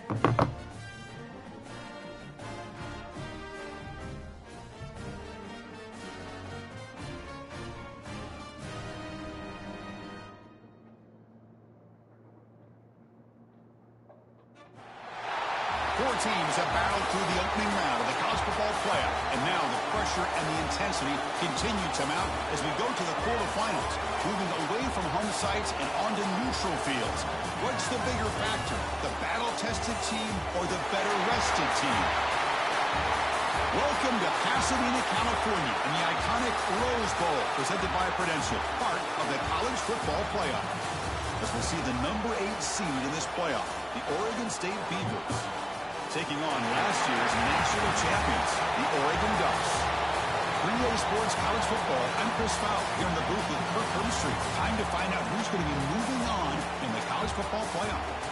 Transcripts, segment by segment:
Four teams have battled through the opening round of the college football playoff, and now the pressure and the intensity continue to mount as we go to the quarterfinals, moving away from home sites and onto neutral fields. What's the bigger factor, the battle-tested team or the better-rested team? Welcome to Pasadena, California, and the iconic Rose Bowl, presented by Prudential, part of the college football playoff. As we'll see the number 8 seed in this playoff, the Oregon State Beavers, taking on last year's national champions, the Oregon Ducks. 3A Sports College Football, I'm Chris Fowler here in the booth with Kirk Hermstreet. Time to find out who's going to be moving on in the college football playoff.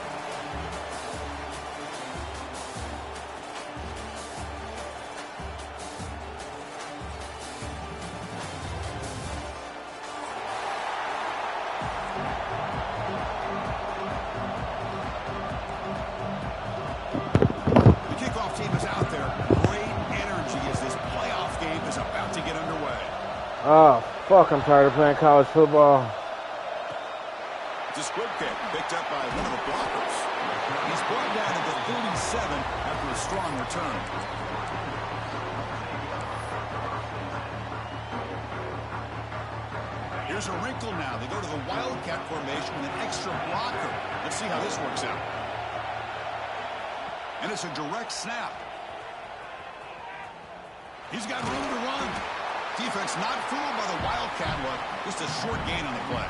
Oh, fuck, I'm tired of playing college football. It's a squib kick picked up by one of the blockers. He's brought down at the 37 after a strong return. Here's a wrinkle now. They go to the Wildcat formation with an extra blocker. Let's see how this works out. And it's a direct snap. He's got room to run. Defense not fooled by the Wildcat look. Just a short gain on the play.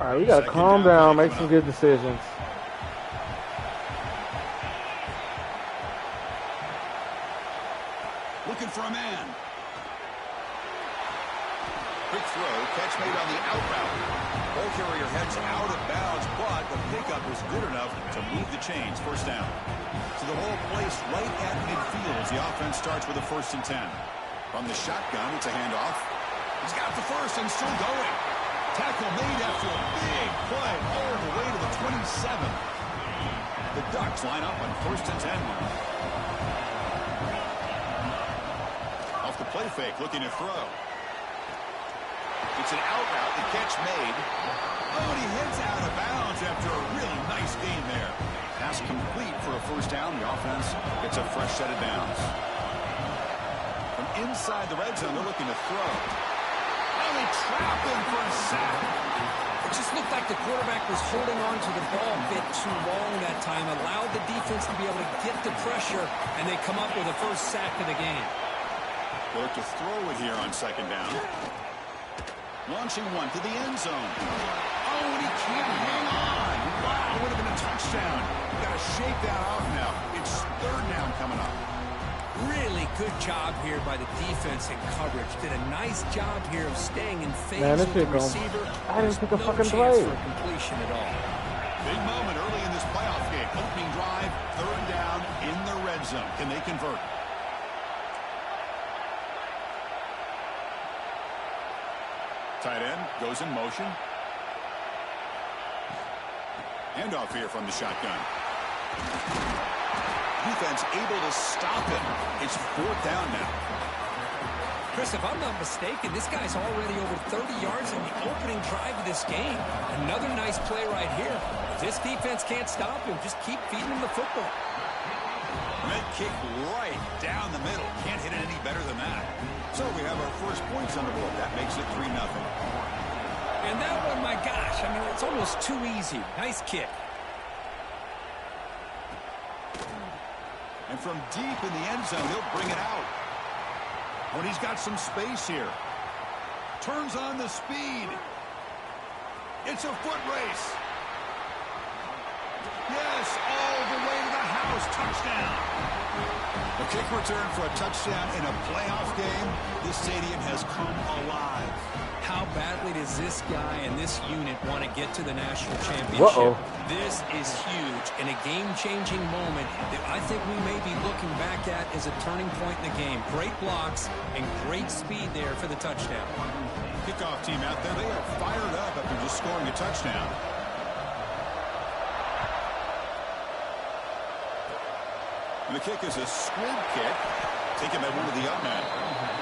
All right, we got to calm down, make some good decisions. Looking for a man. Quick throw, catch made on the out route. Ball carrier heads out of bounds, but the pickup is good enough to move the chains. First down. So the ball placed right at midfield as the offense starts with a 1st and 10. From the shotgun, it's a handoff. He's got the first and still going. Tackle made after a big play all the way to the 27. The Ducks line up on 1st and 10 now. Off the play fake, looking to throw. It's an out route, the catch made. Oh, and he heads out of bounds after a really nice gain there. Pass complete for a 1st down. The offense gets a fresh set of downs. From inside the red zone, they're looking to throw. Oh, they trap him for a sack. It just looked like the quarterback was holding on to the ball a bit too long that time, allowed the defense to be able to get the pressure, and they come up with a 1st sack of the game. They look to throw it here on 2nd down. Launching one to the end zone. Oh, and he can't hang on. Wow, would have been a touchdown. Got to shake that off now. It's 3rd down coming up. Really good job here by the defense in coverage. Did a nice job here of staying in phase with the receiver. I didn't pick a fucking play. play. For completion at all. Big moment early in this playoff game. Opening drive, 3rd down in the red zone. Can they convert? Tight end goes in motion. Handoff here from the shotgun. Defense able to stop it. It's 4th down now. Chris, if I'm not mistaken, this guy's already over 30 yards in the opening drive of this game. Another nice play right here. If this defense can't stop him, just keep feeding him the football. Red kick right down the middle. Can't hit it any better than that. So we have our first points on the board. That makes it 3-0. And that one, my gosh, I mean, it's almost too easy. Nice kick. And from deep in the end zone, he'll bring it out. When he's got some space here. Turns on the speed. It's a foot race. Yes, all the way to the house. Touchdown. A kick return for a touchdown in a playoff game. This stadium has come alive. How bad exactly does this guy and this unit want to get to the national championship? This is huge and a game-changing moment that I think we may be looking back at as a turning point in the game. Great blocks and great speed there for the touchdown. Kickoff team out there, they are fired up after just scoring a touchdown. And the kick is a squib kick, taken by one of the up men.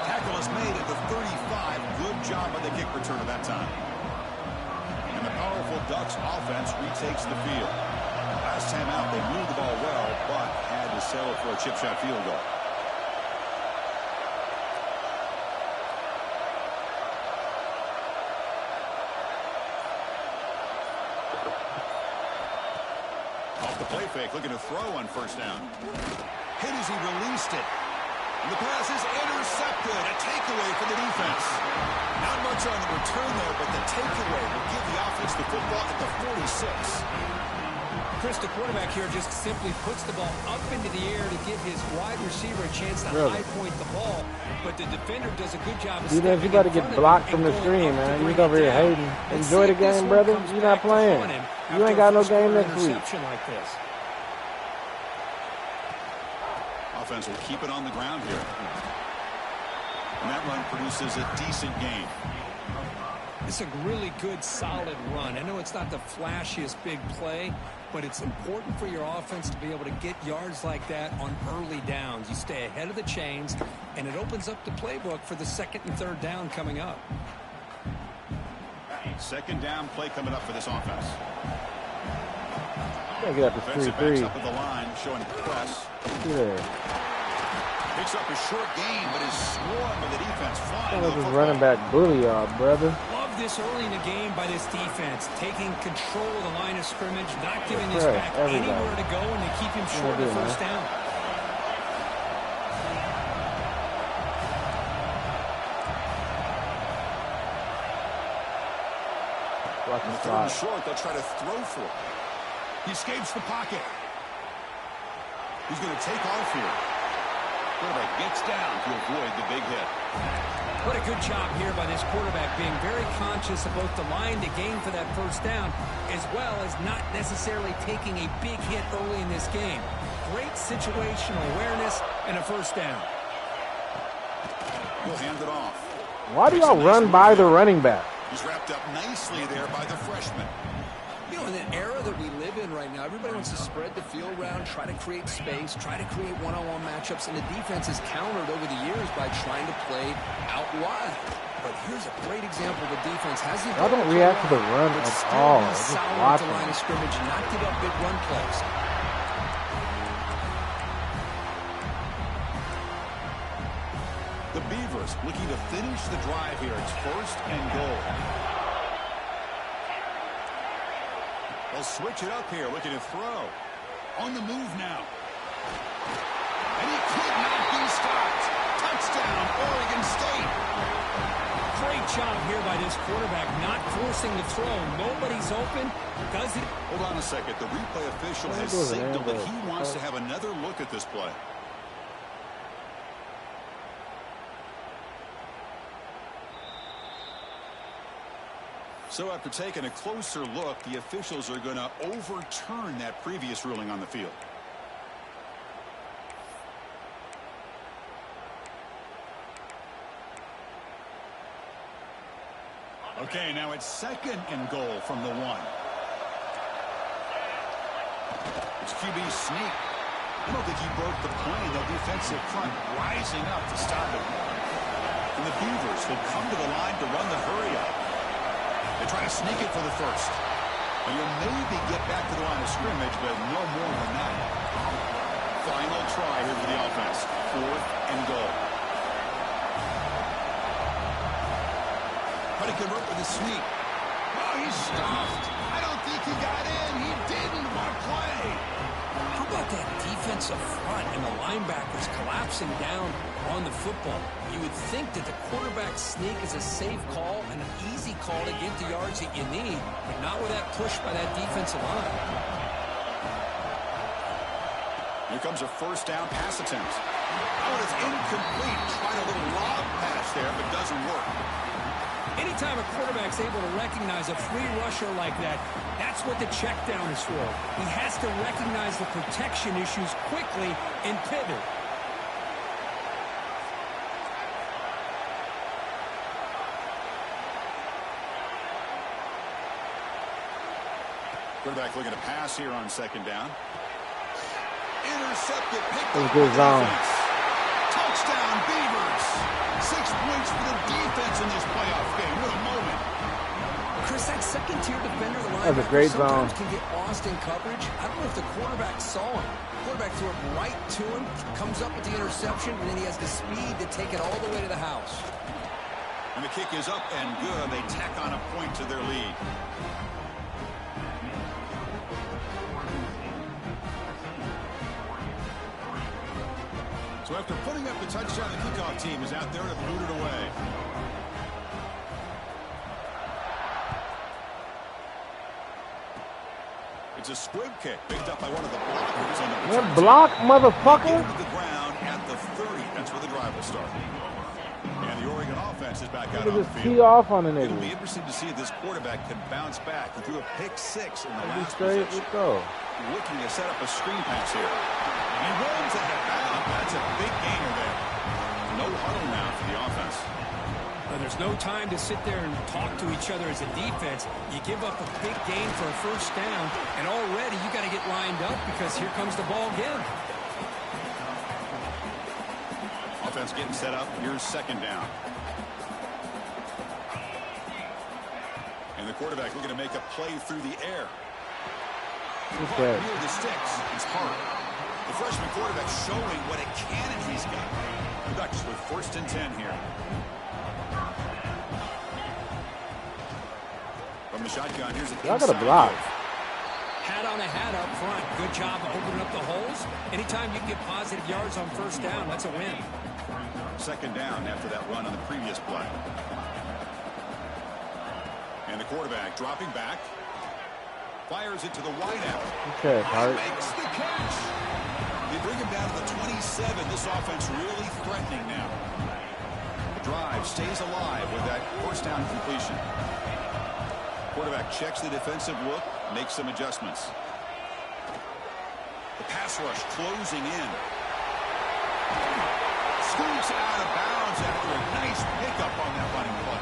Tackle is made at the 35. Good job by the kick returner that time. And the powerful Ducks offense retakes the field. Last time out, they moved the ball well, but had to settle for a chip shot field goal. Off the play fake, looking to throw on first down. Hit as he released it. And the pass is intercepted. A takeaway for the defense. Not much on the return there, but the takeaway will give the offense the football at the 46. Chris, the quarterback here just simply puts the ball up into the air to give his wide receiver a chance to high point the ball. But the defender does a good job of you got to get blocked from the screen, man. You over here hating. Enjoy the game, brother. You're not playing. You ain't got no game next week. Like this. Offense will keep it on the ground here. And that run produces a decent gain. It's a really good, solid run. I know it's not the flashiest big play, but it's important for your offense to be able to get yards like that on early downs. You stay ahead of the chains, and it opens up the playbook for the second and third down coming up. Second down play coming up for this offense. Get up to 3-3. Up at the line, showing press. Yeah. Picks up a short gain, but is swarmed by the defense. Flying. This running back bully y'all, brother. Love this early in the game by this defense, taking control of the line of scrimmage, not giving this back anywhere to go, and they keep him short of first down. Third and short, they'll try to throw for it. He escapes the pocket. He's going to take off here. Quarterback gets down to avoid the big hit. What a good job here by this quarterback, being very conscious of both the line to gain for that first down, as well as not necessarily taking a big hit early in this game. Great situational awareness and a first down. He'll hand it off. Why do y'all run by the running back? He's wrapped up nicely there by the freshman. You know, in the era that we live in right now, everybody wants to spread the field around, try to create space, try to create one-on-one matchups, and the defense has countered over the years by trying to play out wide. But here's a great example of the defense has the I don't react to the run at all. Just watch the line of scrimmage, not give up big run plays. The Beavers looking to finish the drive here. It's first and goal. They'll switch it up here, looking to throw. On the move now. And he could not be stopped. Touchdown, Oregon State. Great job here by this quarterback, not forcing the throw. Nobody's open. Does it? Hold on a second. The replay official has signaled that he wants to have another look at this play. So after taking a closer look, the officials are going to overturn that previous ruling on the field. Okay, now it's second and goal from the 1. It's QB sneak. I don't think he broke the plane. The defensive front rising up to stop it. And the Beavers will come to the line to run the hurry up. They try to sneak it for the first. And you'll maybe get back to the line of scrimmage, but no more than that. Final try here for the offense. 4th and goal. Try to convert with a sneak. Oh, he's stuffed. I don't think he got in. He didn't. What a play. How about that defensive front and the linebackers collapsing down on the football? You would think that the quarterback sneak is a safe call and an easy call to get the yards that you need, but not with that push by that defensive line. Here comes a first down pass attempt. Oh, it's incomplete. Tried a little lob pass there, but doesn't work. Anytime a quarterback's able to recognize a free rusher like that, that's what the check down is for. He has to recognize the protection issues quickly and pivot. Quarterback looking to pass here on second down. Intercepted. Picked That's a up good zone. defense. Touchdown, Beavers. 6 points for the defense in this playoff game. What a moment. Chris, that second-tier defender, the That's a great zone. sometimes can get lost in coverage. I don't know if the quarterback saw him. The quarterback threw it right to him, comes up with the interception, and then he has the speed to take it all the way to the house. And the kick is up and good. They tack on a point to their lead. So after putting up the touchdown, the kickoff team is out there to boot it away. It's a squib kick picked up by one of the blockers on the That block, motherfucker. to the ground at the 30. That's where the drive will start. And the Oregon offense is back out Look on at the this field. tee off on the It'll be nigga. interesting to see if this quarterback can bounce back. He threw a pick 6 in the Be last straight, possession. let's go. Looking to set up a screen pass here. He runs out of bounds. That's a big gainer there. No huddle now for the offense. There's no time to sit there and talk to each other as a defense. You give up a big gain for a first down, and already you got to get lined up because here comes the ball again. Offense getting set up. Here's second down. And the quarterback looking to make a play through the air. Okay. Near the sticks. It's hard. The freshman quarterback showing what a cannon he's got. Ducks with 1st and 10 here. From the shotgun, here's an Y'all got a inside block. give. Hat on a hat up front. Good job of opening up the holes. Anytime you can get positive yards on first down, that's a win. Second down after that run on the previous play. And the quarterback dropping back. Fires it to the wideout. Okay, Hart. Makes the catch. They bring him down to the 27. This offense really threatening now. The drive stays alive with that first down completion. Quarterback checks the defensive look, makes some adjustments. The pass rush closing in. Scoots out of bounds after a nice pickup on that running play.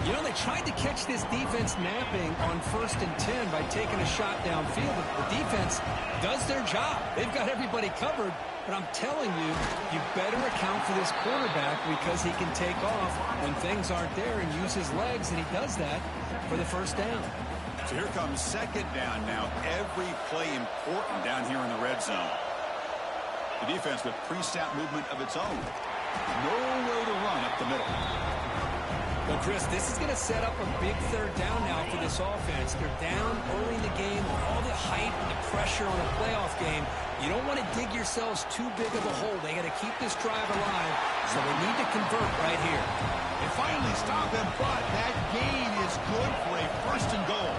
You know, they tried to catch this defense napping on 1st and 10 by taking a shot downfield. The defense does their job. They've got everybody covered. But I'm telling you, you better account for this quarterback because he can take off when things aren't there and use his legs, and he does that for the first down. So here comes second down now. Every play important down here in the red zone. The defense with pre-snap movement of its own. Nowhere to run up the middle. Well, Chris, this is going to set up a big third down now for this offense. They're down early in the game with all the hype and the pressure on a playoff game. You don't want to dig yourselves too big of a hole. They got to keep this drive alive, so they need to convert right here. They finally stop him, but that gain is good for a 1st and goal.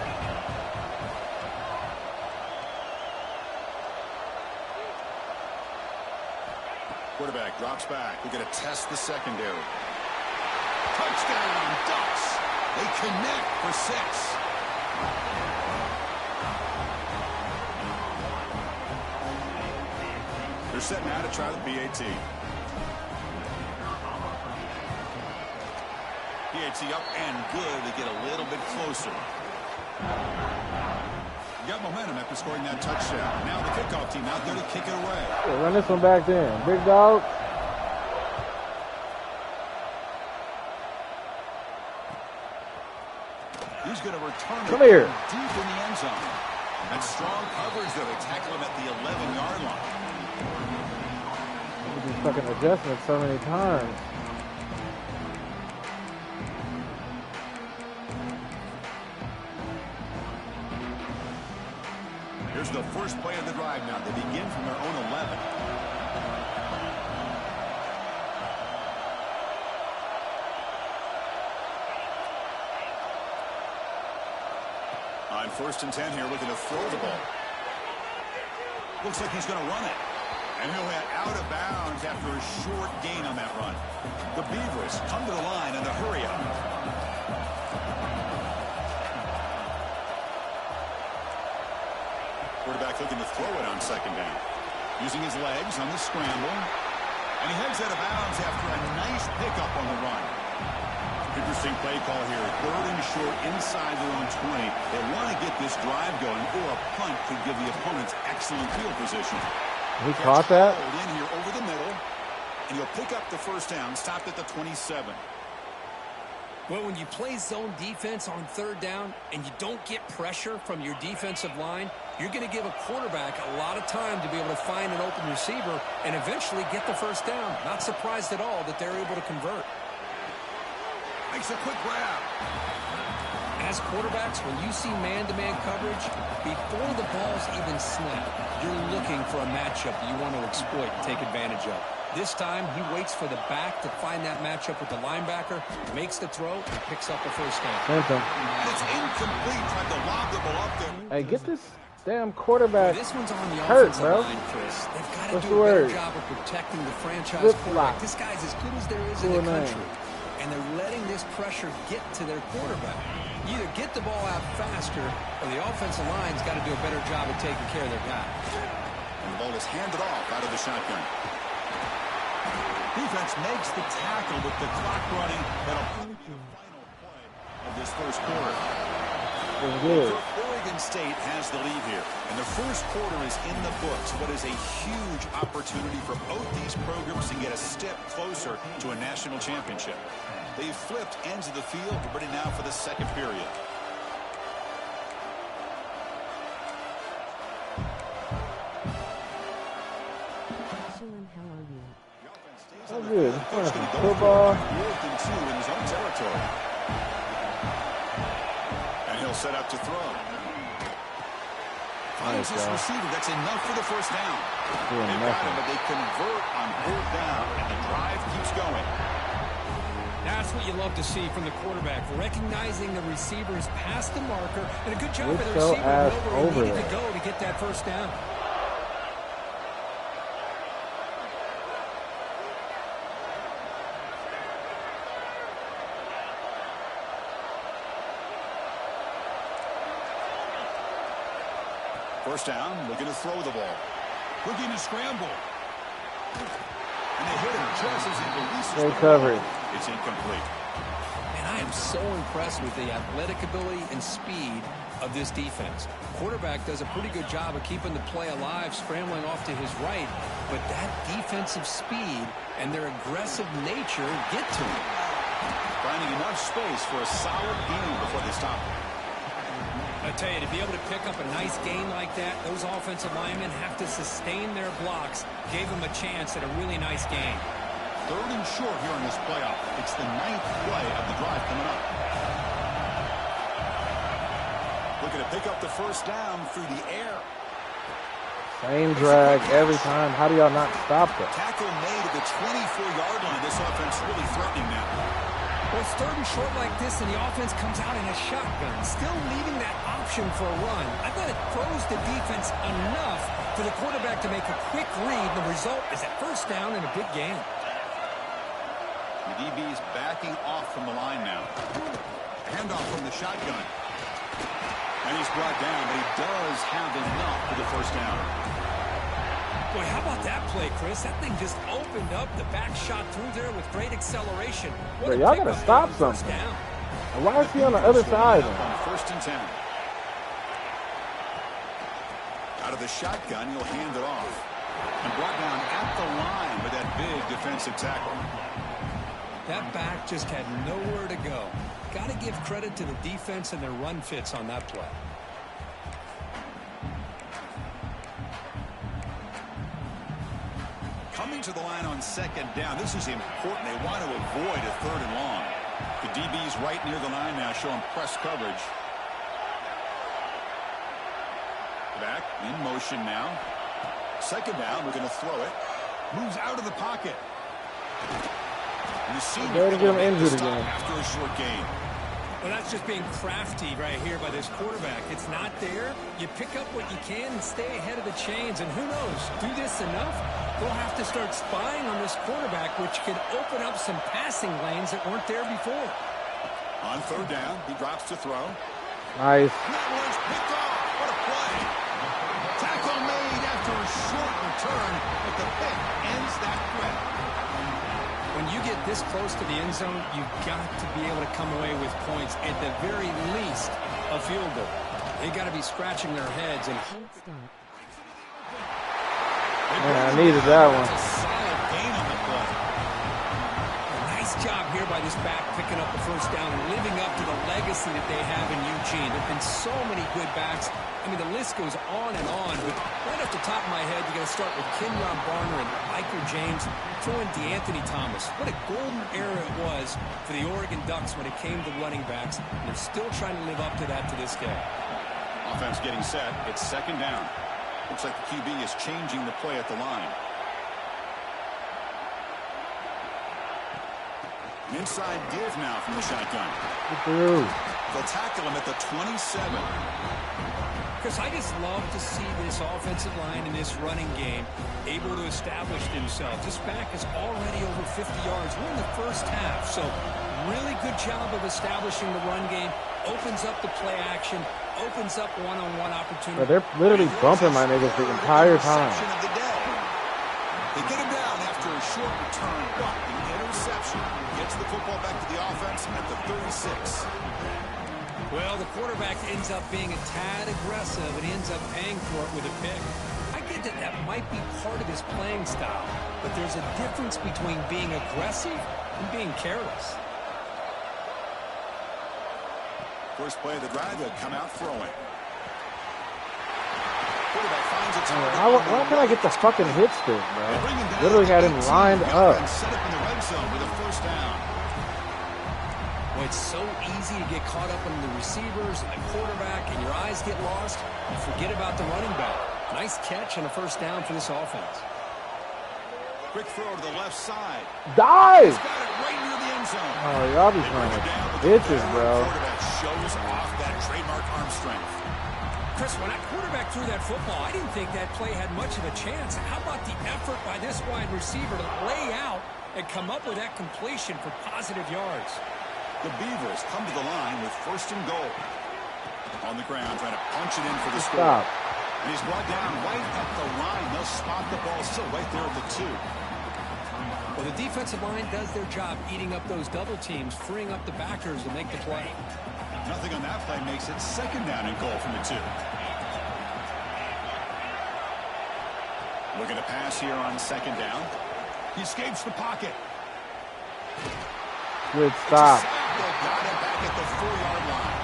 Quarterback drops back. We're going to test the secondary. Touchdown, Ducks. They connect for 6. They're setting out to try the BAT. BAT up and good. They get a little bit closer. Got momentum after scoring that touchdown. Now the kickoff team out there to kick it away. Yeah, run this one back then. Big dog. He's going to return Come it here. deep in the end zone. That's strong coverage, though. They tackle him at the 11-yard line. These fucking adjustments so many times. Here's the first play of the drive now. They begin from their own 11. On 1st and 10 here, looking to throw the ball. Looks like he's going to run it. And he'll head out of bounds after a short gain on that run. The Beavers come to the line in the hurry up. looking to throw it on second down. Using his legs on the scramble. And he heads out of bounds after a nice pickup on the run. Interesting play call here. 3rd and short inside their own 20. They want to get this drive going, or a punt could give the opponents excellent field position. He caught that? In here over the middle, and he'll pick up the first down, stopped at the 27. Well, when you play zone defense on 3rd down and you don't get pressure from your defensive line, you're going to give a quarterback a lot of time to be able to find an open receiver and eventually get the first down. Not surprised at all that they're able to convert. Makes a quick grab. As quarterbacks, when you see man-to-man coverage, before the ball's even snapped, you're looking for a matchup you want to exploit and take advantage of. This time, he waits for the back to find that matchup with the linebacker, makes the throw, and picks up the first down. And it's incomplete. Tried to lob the ball up there. Hey, get this damn quarterback. This one's on the hurt, offensive bro. line, Chris. They've got to What's do the a better word? job of protecting the franchise Flip quarterback. flop. This guy's as good as there is in the country. And they're letting this pressure get to their quarterback. You either get the ball out faster, or the offensive line's got to do a better job of taking care of their guy. And the ball is handed off out of the shotgun. Defense makes the tackle with the clock running. That'll be the final play of this first quarter. Good. Oregon State has the lead here, and the first quarter is in the books. What is a huge opportunity for both these programs to get a step closer to a national championship. They've flipped ends of the field. We're ready now for the second period. Oh, good. Football. 4th and 2 in his own territory. And he'll set up to throw. Finds his receiver. That's enough for the first down. They got him, but they convert on 4th down, and the drive keeps going. That's what you love to see from the quarterback, recognizing the receiver's past the marker, and a good job by the receiver to know where he needed to go to get that first down. First down, looking to throw the ball. Looking to scramble. And they hit him just as he releases the ball. It's incomplete. And I am so impressed with the athletic ability and speed of this defense. Quarterback does a pretty good job of keeping the play alive, scrambling off to his right, but that defensive speed and their aggressive nature get to him. Finding enough space for a solid gain before they stop. I tell you, to be able to pick up a nice gain like that, those offensive linemen have to sustain their blocks. Gave them a chance at a really nice gain. 3rd and short here in this playoff. It's the 9th play of the drive coming up. Looking to pick up the first down through the air. Same drag every time. How do y'all not stop it? Tackle made at the 24-yard line. This offense really threatening now. Well, it's 3rd and short like this, and the offense comes out in a shotgun, still leaving that option for a run. I thought it throws the defense enough for the quarterback to make a quick read. The result is a first down and a big gain. The DB's backing off from the line now. Handoff from the shotgun. And he's brought down, but he does have enough for the first down. Boy, how about that play, Chris? That thing just opened up. The back shot through there with great acceleration. But y'all got to stop something. And why is he on the other side? On 1st and 10. Out of the shotgun, he'll hand it off. And brought down at the line with that big defensive tackle. That back just had nowhere to go. Got to give credit to the defense and their run fits on that play. Coming to the line on 2nd down. This is important. They want to avoid a 3rd and long. The DB's right near the line now, showing press coverage. Back in motion now. 2nd down. We're going to throw it. Moves out of the pocket. And the senior get him injured again after a short gain. Well, that's just being crafty right here by this quarterback. It's not there. You pick up what you can and stay ahead of the chains. And who knows, do this enough, they'll have to start spying on this quarterback, which could open up some passing lanes that weren't there before. On 3rd down, he drops to throw. Nice. That one's picked off. What a play. Tackle made after a short return, but the pick ends that threat. When you get this close to the end zone, you've got to be able to come away with points, at the very least, a field goal. They got to be scratching their heads and Man, I needed that one. That's a solid gain on the play. nice job here by this back picking up the first down and living up to the legacy that they have in Eugene. There have been so many good backs. I mean, the list goes on and on. But right off the top of my head, you got to start with Kenyon Barner and Michael James. Throw in DeAnthony Thomas. What a golden era it was for the Oregon Ducks when it came to running backs. And they're still trying to live up to that to this day. Offense getting set. It's second down. Looks like the QB is changing the play at the line. An inside give now from the shotgun. They'll tackle him at the 27. Chris, I just love to see this offensive line in this running game able to establish themselves. This back is already over 50 yards. We're in the first half, so really good job of establishing the run game. Opens up the play action, opens up one-on-one opportunity. But they're literally bumping my niggas the entire time. They get him down after a short return, but the interception gets the football back to the offense at the 36. Well, the quarterback ends up being a tad aggressive and ends up paying for it with a pick. I get that that might be part of his playing style, but there's a difference between being aggressive and being careless. First play of the drive, they'll come out throwing. Quarterback finds its Why can't I get the fucking hit stick, bro? Literally had him lined up. Set up in the red zone with a first down. Well, it's so easy to get caught up in the receivers and the quarterback, and your eyes get lost. You forget about the running back. Nice catch and a first down for this offense. Quick throw to the left side. Dive! He's got it right near the end zone. Oh, y'all be playing bitches, bro. Quarterback shows off that trademark arm strength. Chris, when that quarterback threw that football, I didn't think that play had much of a chance. How about the effort by this wide receiver to lay out and come up with that completion for positive yards? The Beavers come to the line with first and goal. On the ground, trying to punch it in for the score. Stop. And he's brought down right at the line. They'll spot the ball still right there at the 2. Well, the defensive line does their job eating up those double teams, freeing up the backers to make the play. Nothing on that play makes it second down and goal from the 2. Looking to pass here on second down. He escapes the pocket. Good stop. They got it back at the 4-yard line.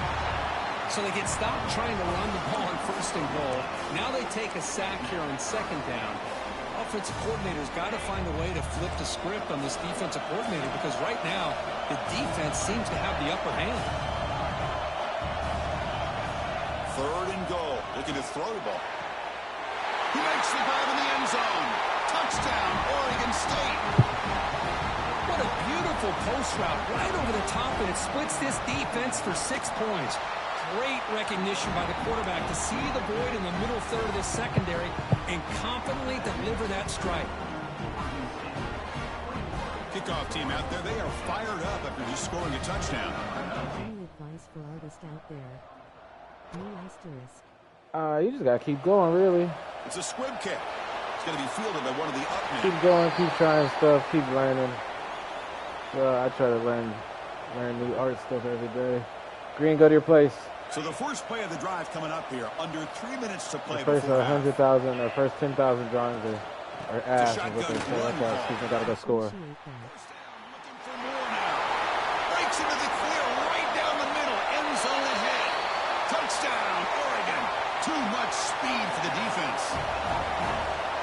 So they get stopped trying to run the ball on first and goal. Now they take a sack here on second down. Offensive coordinator's got to find a way to flip the script on this defensive coordinator because right now the defense seems to have the upper hand. Third and goal. Looking to throw the ball. He makes the grab in the end zone. Touchdown, Oregon State. What a beautiful post route right over the top, and it splits this defense for 6 points. Great recognition by the quarterback to see the void in the middle third of this secondary and confidently deliver that strike. Kickoff team out there. They are fired up after just scoring a touchdown. Any advice for artists out there? No asterisk. You just gotta keep going, really. It's a squib kick. It's going to be fielded by one of the up men. Keep going, keep trying stuff, keep learning. Well, I try to learn new art stuff every day. Green, go to your place. So the first play of the drive coming up here. Under 3 minutes to play. The first before half. 100,000 or first 10,000 drawings are ass. Is what they say. Okay, excuse me, gotta go score. Looking for more now. Breaks into the clear right down the middle. End zone ahead. Touchdown, Oregon. Too much speed for the defense.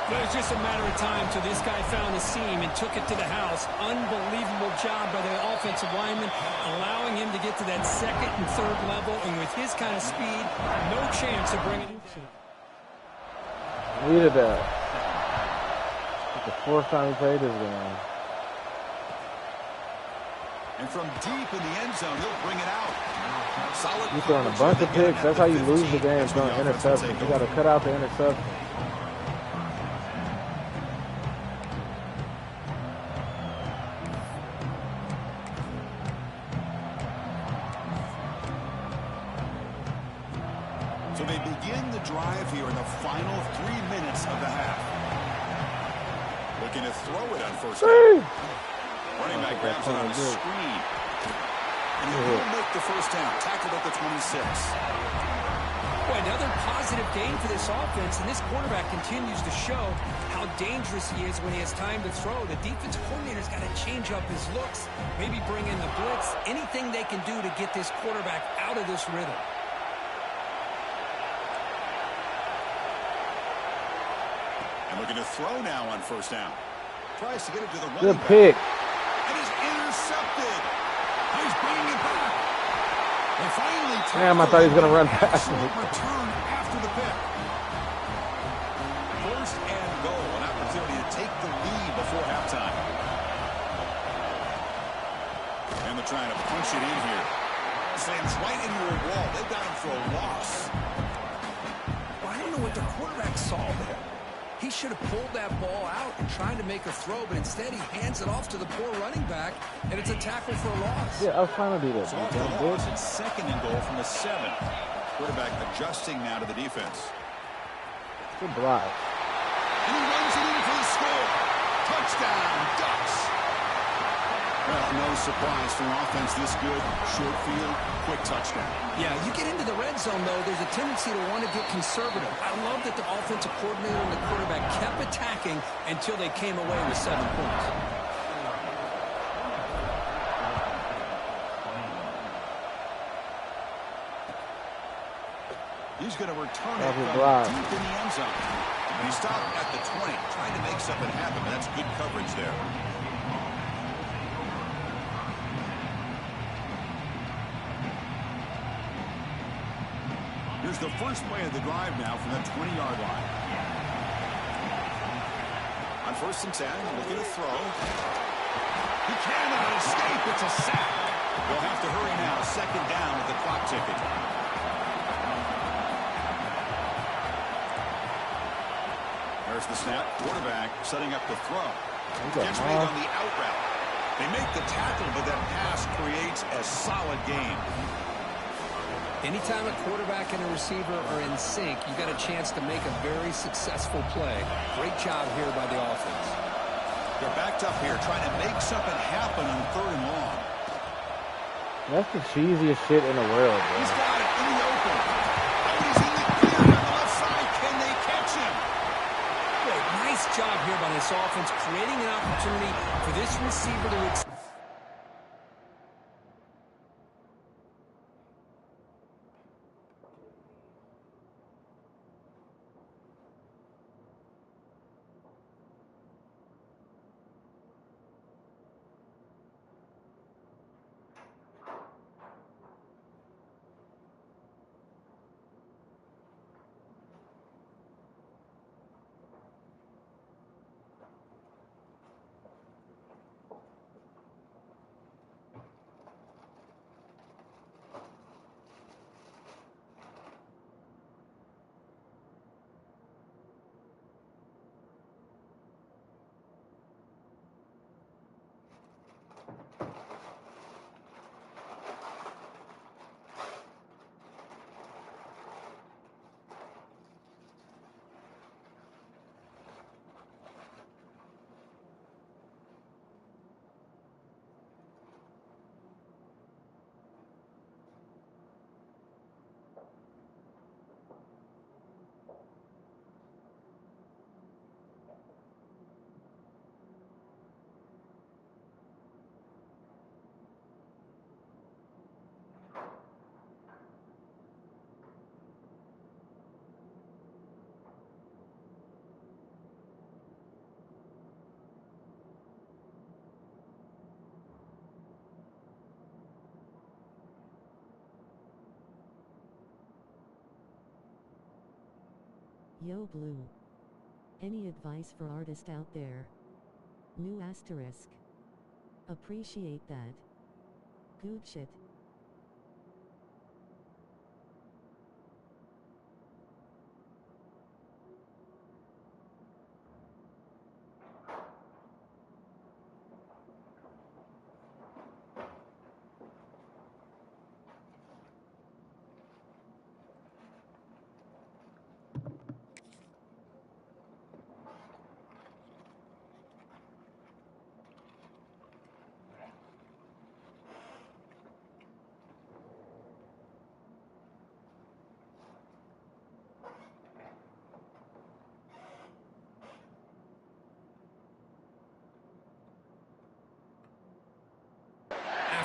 But it's just a matter of time till this guy found the seam and took it to the house. Unbelievable job by the offensive lineman, allowing him to get to that second and third level. And with his kind of speed, no chance of bringing it down. Needed that. It's the fourth time we played this game. And from deep in the end zone, he'll bring it out. Solid. You're throwing a bunch of picks. That's how you lose the game, throwing interceptions. You got to cut out the interception. So they begin the drive here in the final 3 minutes of the half. Looking to throw it on first down. Running back grabs it on a screen. And he will make the first down. Tackled at the 26. Boy, another positive gain for this offense, and this quarterback continues to show how dangerous he is when he has time to throw. The defensive coordinator's got to change up his looks, maybe bring in the blitz, anything they can do to get this quarterback out of this rhythm. And looking to throw now on first down. Tries to get it to the running Good back. pick. And is intercepted. He's bringing it back. And finally, Damn, I thought he was going to run past me. excellent return after the pick. First and goal, an opportunity to take the lead before halftime. And they're trying to punch it in here. Slams right into a wall. They've got him for a loss. Well, I don't know what the quarterback saw there. He should have pulled that ball out and tried to make a throw, but instead he hands it off to the poor running back, and it's a tackle for a loss. Yeah, I was trying to do that. So off the loss, it's second and goal from the 7. Quarterback adjusting now to the defense. Good block. And he runs it in for the score. Touchdown, Ducks. Well, no surprise for an offense this good. Short field, quick touchdown. Yeah, you get into the red zone, though, there's a tendency to want to get conservative. I love that the offensive coordinator and the quarterback kept attacking until they came away with 7 points. He's going to return it That's a from block. deep in the end zone. And he stopped at the 20, trying to make something happen. That's good coverage there. Here's the first play of the drive now from the 20-yard line. On first and 10, looking to throw. He cannot escape. It's a sack. They'll have to hurry now. Second down with the clock ticking. There's the snap. Quarterback setting up the throw. Gets made on the out route. They make the tackle, but that pass creates a solid gain. Anytime a quarterback and a receiver are in sync, you got a chance to make a very successful play. Great job here by the offense. They're backed up here, trying to make something happen on third and long. That's the cheesiest shit in the world, bro. He's got it in the open. Oh, he's in the clear on the left side. Can they catch him? Boy, nice job here by this offense, creating an opportunity for this receiver to Yo Blue. Any advice for artist out there? New asterisk. Appreciate that. Good shit.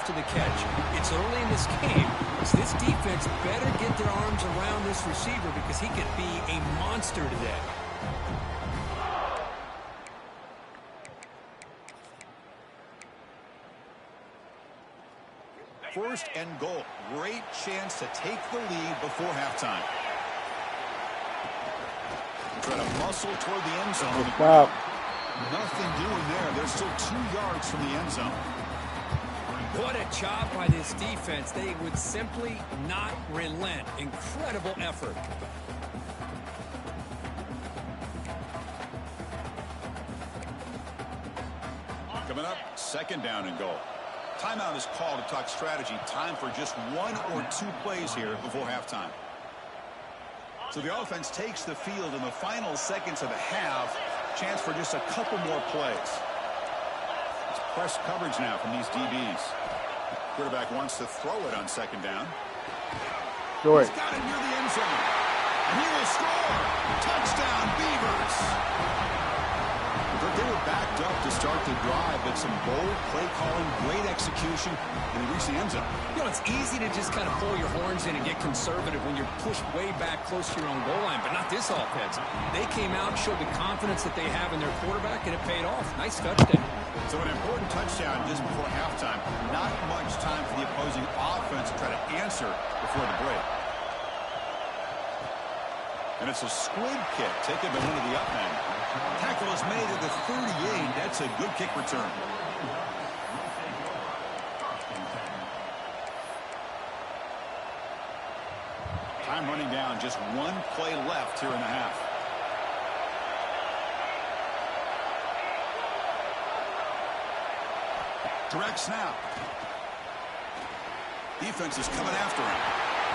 after the catch. It's early in this game, so this defense better get their arms around this receiver because he could be a monster today. First and goal. Great chance to take the lead before halftime. Trying to muscle toward the end zone. Stop. Nothing doing there. They're still 2 yards from the end zone. What a job by this defense. They would simply not relent. Incredible effort. Coming up, second down and goal. Timeout is called to talk strategy. Time for just 1 or 2 plays here before halftime. So the offense takes the field in the final seconds of the half. Chance for just a couple more plays. It's press coverage now from these DBs. Quarterback wants to throw it on second down. Short. He's got it near the end zone. And he will score. Touchdown, Beavers. They were backed up to start the drive, but some bold play calling, great execution, and they reached the end zone. You know, it's easy to just kind of pull your horns in and get conservative when you're pushed way back close to your own goal line, but not this offense. They came out, showed the confidence that they have in their quarterback, and it paid off. Nice touchdown. So an important touchdown just before halftime. Not much time for the opposing offense to try to answer before the break. And it's a squib kick taken by one of the up men. Tackle is made at the 38. That's a good kick return. Time running down. Just 1 play left here in the half. Direct snap. Defense is coming after him.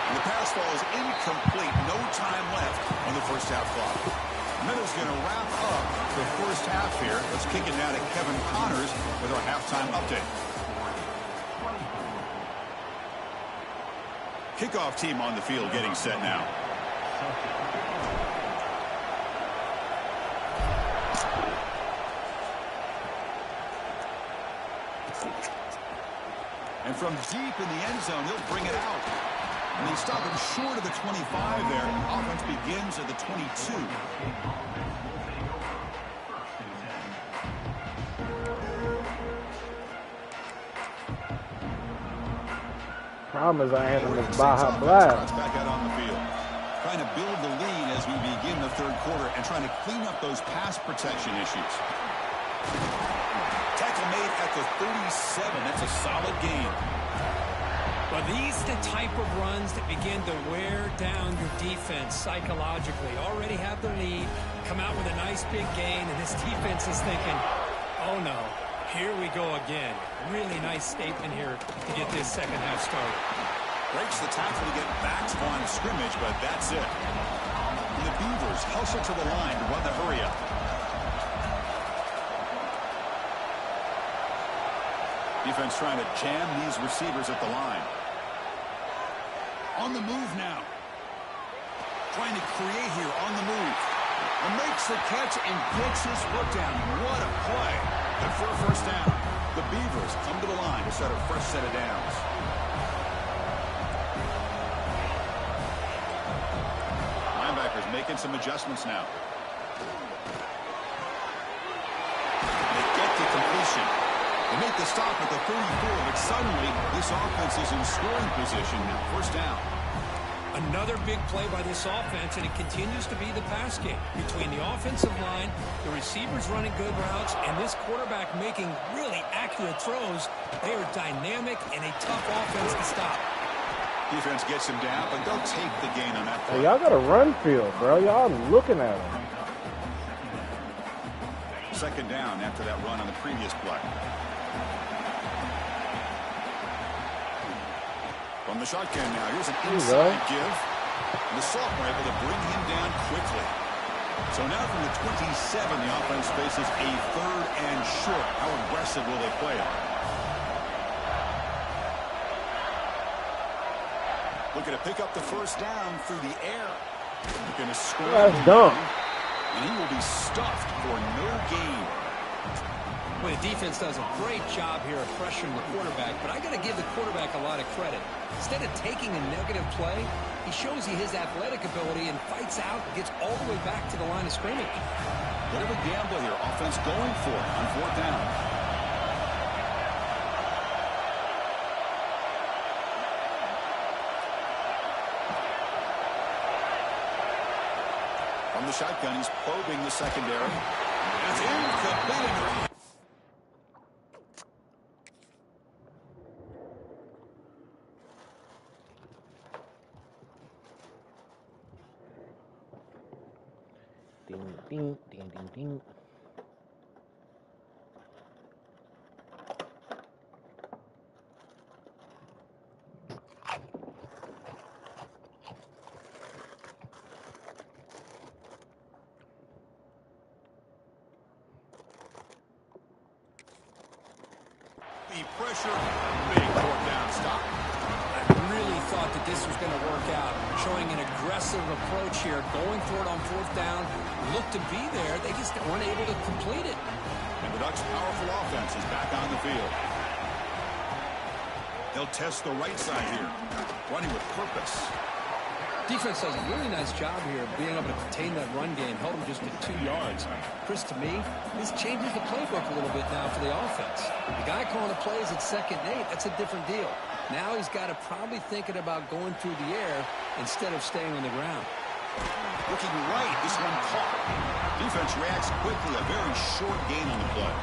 And the pass ball is incomplete. No time left on the first half clock. Miller's going to wrap up the first half here. Let's kick it now to Kevin Connors with our halftime update. Kickoff team on the field getting set now. And from deep in the end zone, he'll bring it out. And they stop him short of the 25 there. Offense begins at the 22. Problem is I had him as Baja Blast. Back out on the field. Trying to build the lead as we begin the third quarter and trying to clean up those pass protection issues. Tackle made at the 37. That's a solid gain. Well, these are the type of runs that begin to wear down your defense psychologically. Already have the lead, come out with a nice big gain, and this defense is thinking, oh no, here we go again. Really nice statement here to get this second half started. Breaks the tackle to get back to line of scrimmage, but that's it. And the Beavers hustle to the line to run the hurry up. Defense trying to jam these receivers at the line. On the move now. Trying to create here on the move. And makes the catch and gets his foot down. What a play. And for a first down. The Beavers come to the line to start a fresh set of downs. Linebackers making some adjustments now. They get the completion. They make the stop at the 34, but suddenly this offense is in scoring position now. First down. Another big play by this offense, and it continues to be the pass game. Between the offensive line, the receivers running good routes, and this quarterback making really accurate throws, they are dynamic and a tough offense to stop. Defense gets him down, but they'll take the gain on that play. Hey, y'all got a run field, bro. Y'all looking at him. Second down after that run on the previous play. From the shotgun now, here's an inside give. And the sophomore able to bring him down quickly. So now from the 27, the offense faces a third and short. How aggressive will they play it? Looking to pick up the first down through the air. Looking to score. That's dumb. And he will be stuffed for no gain. Well, the defense does a great job here of pressuring the quarterback, but I got to give the quarterback a lot of credit. Instead of taking a negative play, he shows you his athletic ability and fights out and gets all the way back to the line of scrimmage. Bit of a gamble here. Offense going for it on 4th down. From the shotgun, he's probing the secondary. It's incomplete. Ding, ding, ding, ding, ding. The pressure, big 4th down stop. I really thought that this was going to work out. Showing an aggressive approach here, going for it on 4th down. Looked to be there. They just weren't able to complete it. And the Ducks' powerful offense is back on the field. They'll test the right side here. Running with purpose. Defense does a really nice job here of being able to contain that run game, held them just at 2 yards. Chris, to me, this changes the playbook a little bit now for the offense. The guy calling the plays at 2nd and 8, that's a different deal. Now he's got to probably thinking about going through the air instead of staying on the ground. Looking right, this one caught. Defense reacts quickly, a very short gain on the play.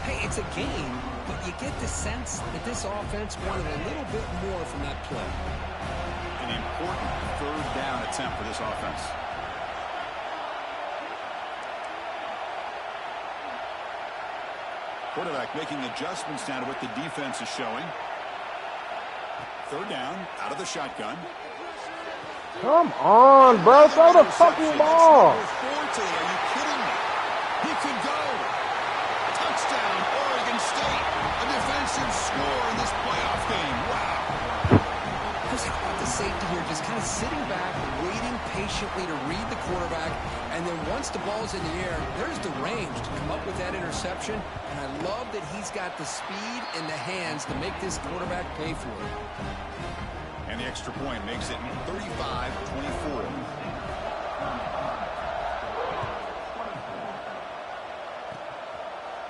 Hey, it's a game, but you get the sense that this offense wanted a little bit more from that play. An important 3rd down attempt for this offense. Quarterback making adjustments now to what the defense is showing. 3rd down, out of the shotgun. Come on, bro. Throw the fucking ball. That's number 4 today. Are you kidding me? He could go. Touchdown, Oregon State. A defensive score in this playoff game. Wow. How about the safety here, just kind of sitting back, waiting patiently to read the quarterback, and then once the ball's in the air, there's the range to come up with that interception, and I love that he's got the speed and the hands to make this quarterback pay for it. And the extra point makes it 35-24.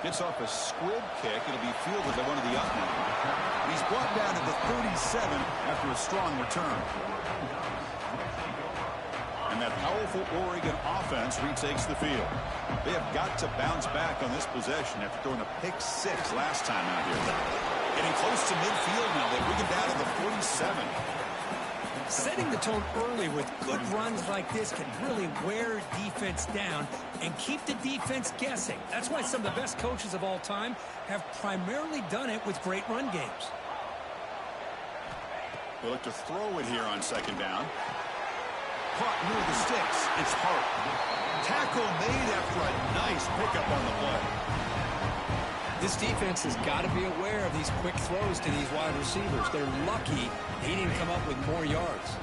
Gets off a squib kick. It'll be fielded by one of the up men. He's brought down to the 37 after a strong return. And that powerful Oregon offense retakes the field. They have got to bounce back on this possession after throwing a pick 6 last time out here. Getting close to midfield now. They bring him down to the 47. Setting the tone early with good runs like this can really wear defense down and keep the defense guessing. That's why some of the best coaches of all time have primarily done it with great run games. They look to throw it here on 2nd down. Caught near the sticks. It's Hart. Tackle made after a nice pickup on the play. This defense has got to be aware of these quick throws to these wide receivers. They're lucky he didn't come up with more yards.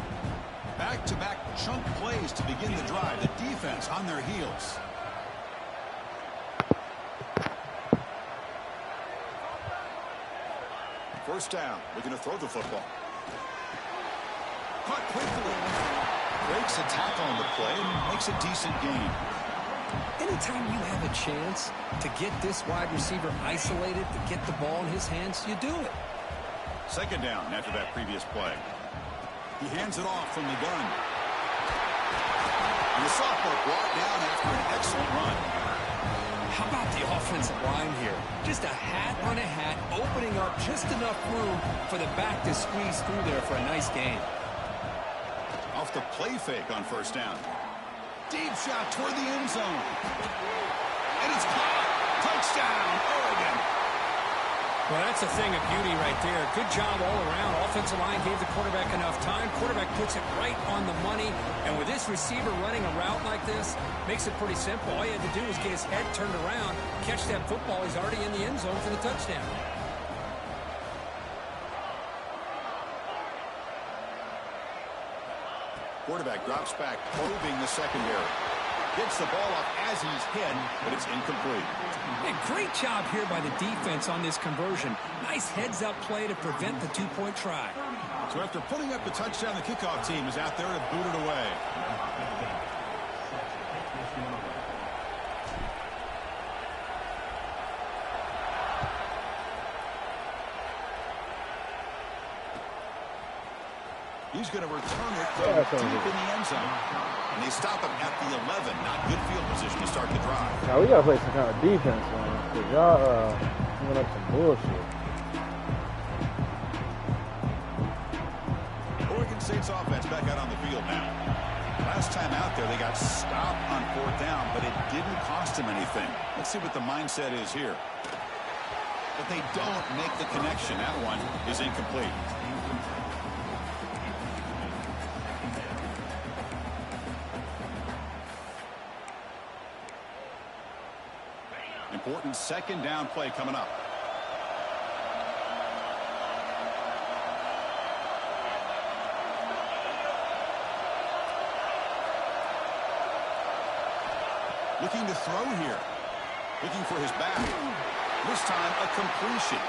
Back-to-back chunk plays to begin the drive. The defense on their heels. First down. Looking to throw the football. Caught quickly. Breaks a tackle on the play and makes a decent gain. Anytime you have a chance to get this wide receiver isolated, to get the ball in his hands, you do it. 2nd down after that previous play. He hands it off from the gun. And the sophomore brought down after an excellent run. How about the offensive line here? Just a hat on a hat, opening up just enough room for the back to squeeze through there for a nice gain. Off the play fake on 1st down. Deep shot toward the end zone. And it's caught. Touchdown, Oregon. Well, that's a thing of beauty right there. Good job all around. Offensive line gave the quarterback enough time. Quarterback puts it right on the money. And with this receiver running a route like this, makes it pretty simple. All you had to do was get his head turned around, catch that football. He's already in the end zone for the touchdown. Quarterback drops back, probing the secondary. Gets the ball up as he's hit, but it's incomplete. Hey, great job here by the defense on this conversion. Nice heads-up play to prevent the two-point try. So after putting up the touchdown, the kickoff team is out there to boot it away. He's going to return it deep in the end zone. And they stop him at the 11. Not good field position to start the drive. Now we got to play some kind of defense, man. Because y'all coming up some bullshit. Oregon State's offense back out on the field now. Last time out there, they got stopped on 4th down, but it didn't cost them anything. Let's see what the mindset is here. But they don't make the connection. That one is incomplete. Important 2nd down play coming up. Looking to throw here. Looking for his back. This time a completion.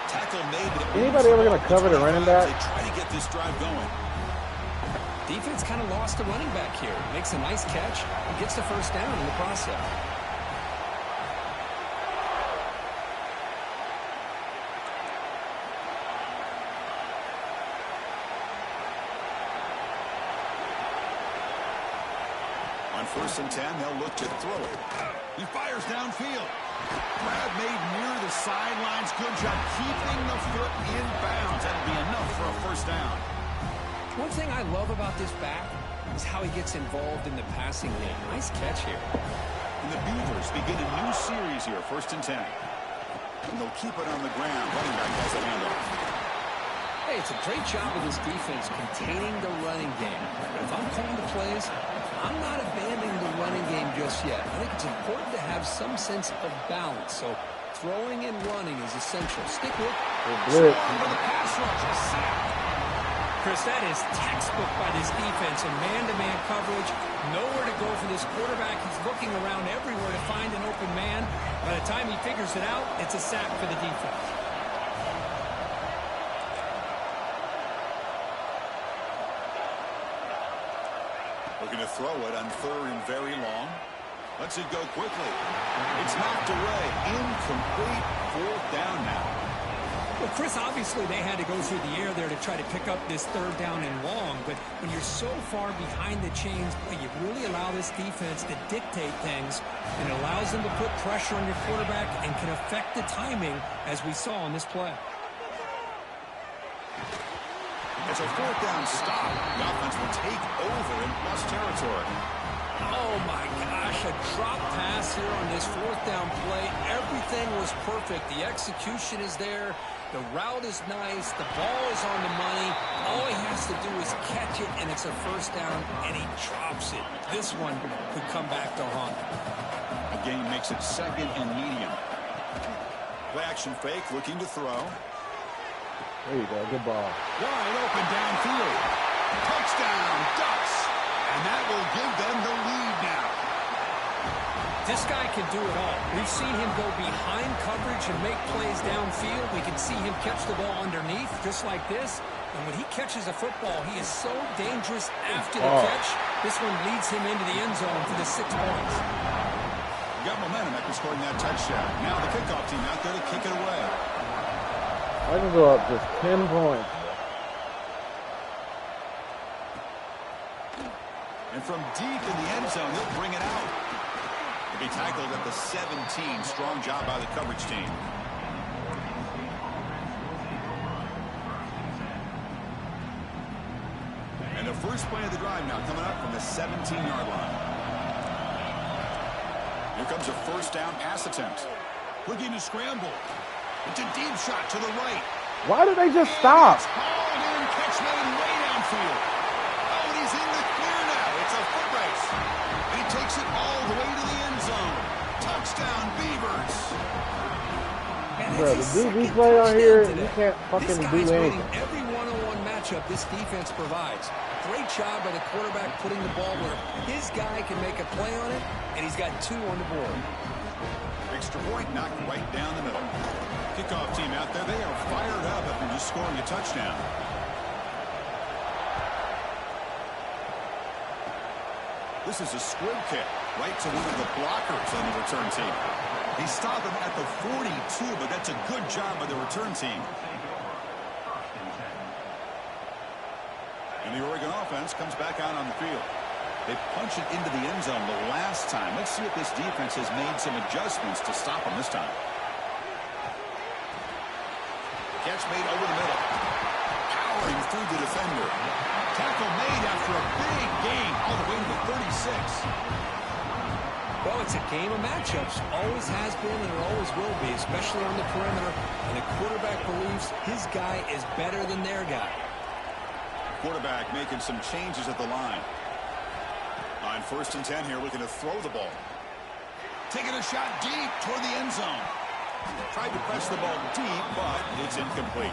Tackle made. Anybody ever going to cover the running back? They try to get this drive going. Defense kind of lost the running back here. Makes a nice catch and gets the 1st down in the process. On 1st and 10, they'll look to throw it. He fires downfield. Grab made near the sidelines. Good job keeping the foot in bounds. That'll be enough for a 1st down. One thing I love about this back is how he gets involved in the passing game. Nice catch here. And the Beavers begin a new series here, 1st and 10. And they'll keep it on the ground. Running back has a handoff. Hey, it's a great job of this defense containing the running game. But if I'm calling the plays, I'm not abandoning the running game just yet. I think it's important to have some sense of balance. So throwing and running is essential. Stick with the pass rush. A sack. Chris, that is textbook by this defense in man-to-man coverage. Nowhere to go for this quarterback. He's looking around everywhere to find an open man. By the time he figures it out, it's a sack for the defense. Looking to throw it on 3rd and very long. Lets it go quickly. It's knocked away. Incomplete. 4th down now. Well, Chris, obviously they had to go through the air there to try to pick up this 3rd down and long. But when you're so far behind the chains, boy, you really allow this defense to dictate things. And it allows them to put pressure on your quarterback and can affect the timing, as we saw on this play. It's a 4th down stop. The offense will take over in plus territory. Oh, my gosh, a drop pass here on this 4th down play. Everything was perfect. The execution is there. The route is nice. The ball is on the money. All he has to do is catch it, and it's a 1st down, and he drops it. This one could come back to haunt. A gain makes it 2nd and medium. Play action fake, looking to throw. There you go. Good ball. Wide open downfield. Touchdown, Ducks. And that will give them the lead now. This guy can do it all. We've seen him go behind coverage and make plays downfield. We can see him catch the ball underneath, just like this. And when he catches a football, he is so dangerous after the catch. This one leads him into the end zone for the 6 points. Got momentum after scoring that touchdown. Now the kickoff team out there to kick it away. I can go up just 10 points. And from deep in the end zone, they'll bring it out. He'll be tackled at the 17. Strong job by the coverage team. And the first play of the drive now coming up from the 17-yard line. Here comes a 1st down pass attempt. Looking to scramble. It's a deep shot to the right. Why did they just stop? It's hauled in, catch made way downfield. Oh, and he's in the clear now. It's a foot race. And he takes it all the way to the end zone. Touchdown, Beavers. Bro, the dude we play on here, you can't fucking do anything. Every one-on-one matchup this defense provides. Great job by the quarterback putting the ball where his guy can make a play on it, and he's got 2 on the board. Extra point knocked right down the middle. Kickoff team out there, they are fired up after just scoring a touchdown. This is a squib kick right to one of the blockers on the return team. He stopped him at the 42, but that's a good job by the return team. And the Oregon offense comes back out on the field. They punch it into the end zone the last time. Let's see if this defense has made some adjustments to stop them this time. Catch made over the middle. Powering through the defender. Tackle made after a big gain all the way to the 36. Well, it's a game of matchups. Always has been and it always will be, especially on the perimeter. And the quarterback believes his guy is better than their guy. Quarterback making some changes at the line. On 1st and 10 here, looking to throw the ball. Taking a shot deep toward the end zone. Tried to press the ball deep, but it's incomplete.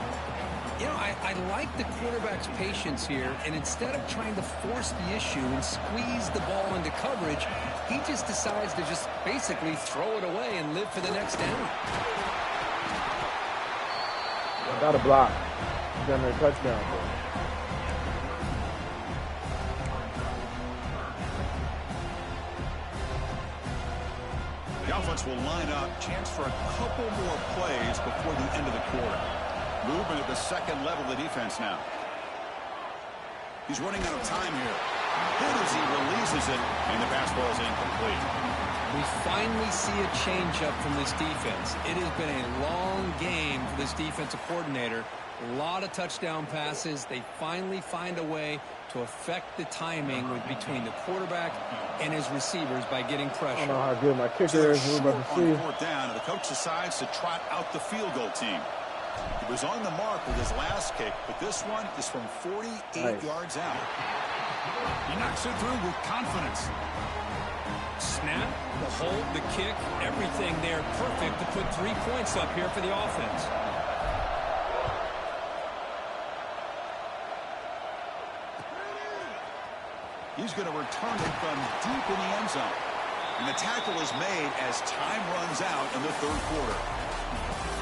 You know, I like the quarterback's patience here, and instead of trying to force the issue and squeeze the ball into coverage, he just decides to just basically throw it away and live for the next down. Got a block. Done their touchdown. The offense will line up. Chance for a couple more plays before the end of the quarter. Movement at the second level of the defense now. He's running out of time here. Good as he releases it, and the pass ball is incomplete. We finally see a change-up from this defense. It has been a long game for this defensive coordinator. A lot of touchdown passes. They finally find a way to affect the timing between the quarterback and his receivers by getting pressure. I don't know how good my kicker is. We're about to see. On 4th down, and the coach decides to trot out the field goal team. He was on the mark with his last kick, but this one is from 48 yards out. He knocks it through with confidence. Snap, the hold, the kick, everything there perfect to put 3 points up here for the offense. He's going to return it from deep in the end zone. And the tackle is made as time runs out in the 3rd quarter.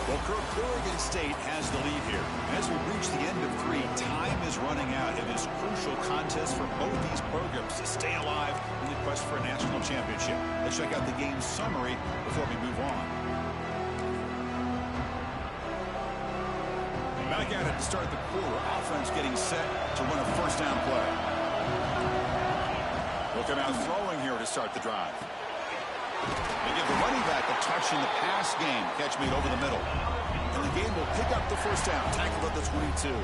Well, Kirk, Oregon State has the lead here. As we reach the end of 3, time is running out in this crucial contest for both these programs to stay alive in the quest for a national championship. Let's check out the game summary before we move on. Back at it to start the quarter. Offense getting set to win a 1st down play. Looking out throwing here to start the drive. They give the running back a touch in the pass game. Catch made over the middle. And the game will pick up the 1st down. Tackled at the 22.